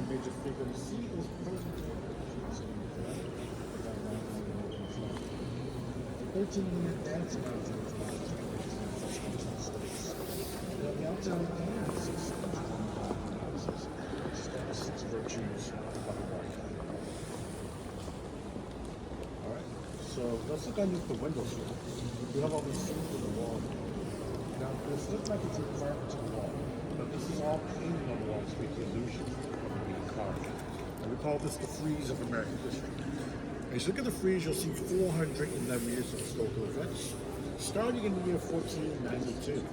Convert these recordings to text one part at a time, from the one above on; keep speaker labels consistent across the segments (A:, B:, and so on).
A: the major figure you see is President 13-year dance around George Washington. The outside and six virtues of the white. Alright, so let's look underneath the windows here. We have all these things in the wall. Now, this looks like it's a carved to the wall, but this is all painted on the walls to make the illusion of it being carved. And we call this the frieze of American history. As you look at the frieze, you'll see 411 years of historical events, starting in the year 1492.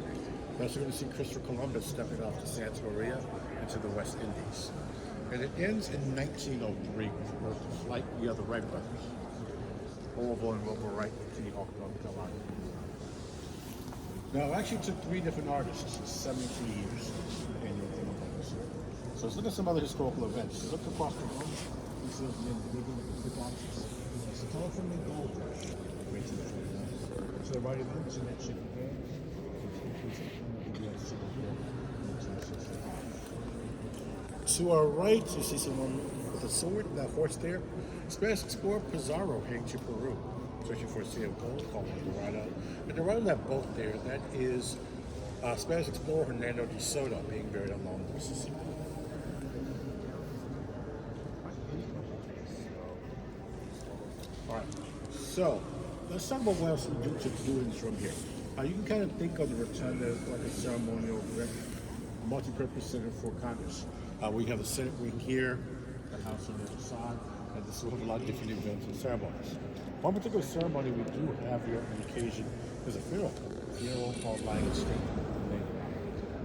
A: That's when you're going to see Christopher Columbus stepping off to Santa Maria and to the West Indies. And it ends in 1903 with the flight via the Wright brothers, Orville and Wilbur Wright to New York, North Carolina. Now, it actually took 3 different artists 73 years to end this. So let's look at some other historical events. Look across the room. You see those men digging the boxes. It's a California gold rush. So they're right in that ship again. To our right, you see someone with a sword, that horse there. Spanish explorer Pizarro heading to Peru, searching for a sea of gold called El Dorado. And around that boat there, that is Spanish explorer Hernando de Soto being buried along the Mississippi. Alright, so let's talk about what else we do in this room here. You can kind of think of the rotunda like a ceremonial multi-purpose center for Congress. We have the Senate wing here, the House on the other side, and this will have a lot of different events and ceremonies. One particular ceremony we do have here on occasion is a funeral called Lying in State.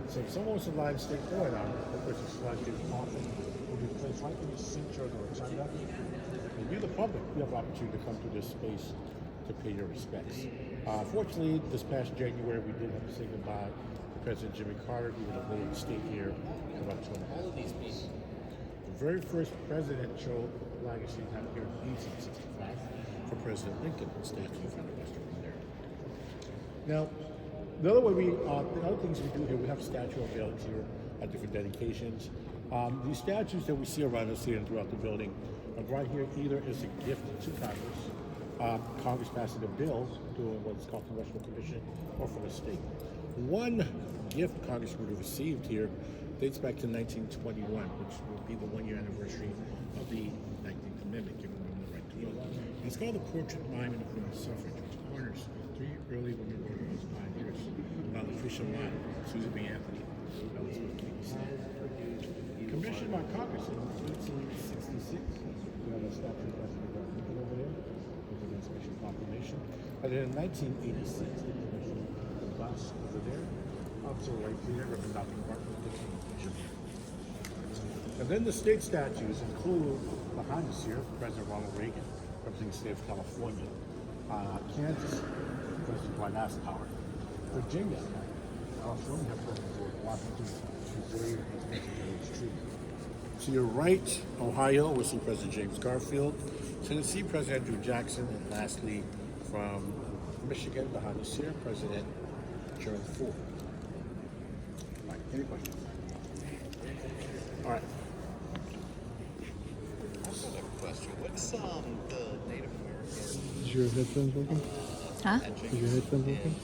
A: So if someone was to lie in state going on, the person's selected often will be placed right in the center of the rotunda. And you, the public, you have the opportunity to come to this space to pay your respects. Fortunately, this past January, we did have to say goodbye to President Jimmy Carter. He would have laid stayed here for about 2.5 years. The very first presidential legacy happened here in 1865 for President Lincoln, the statue of Western there. Now, the other things we do here, we have a statue unveiled here at different dedications. These statues that we see around us here and throughout the building, right here either is a gift to Congress. Congress passing a bill doing what's called Congressional Commission, or from the state. One gift Congress would have received here dates back to 1921, which will be the 1-year anniversary of the 19th Amendment, giving women the right to vote. And it's called the Portrait Monument of Women's Suffrage, which honors 3 early women organized pioneers, Lucretia Mott, Susan B. Anthony, Elizabeth Cady Stanton. Commissioned by Congress in 1866, we have a statue of President Lincoln over there. Special proclamation. And then in 1986, they commissioned the bus over there, up to the right here, Reverend Dr. Martin Luther King. And then the state statues include behind us here, President Ronald Reagan, representing the state of California, Kansas, President Dwight Eisenhower, Virginia, California, President George Washington, Missouri, and President George Truman. To your right, Ohio, we see President James Garfield. Tennessee, President Andrew Jackson, and lastly, from Michigan, behind us here, President Gerald Ford. All right, any questions? All right.
B: I also have a question. What's the Native American?
C: Is your headphones working?
D: Huh?
C: Is your headphones working?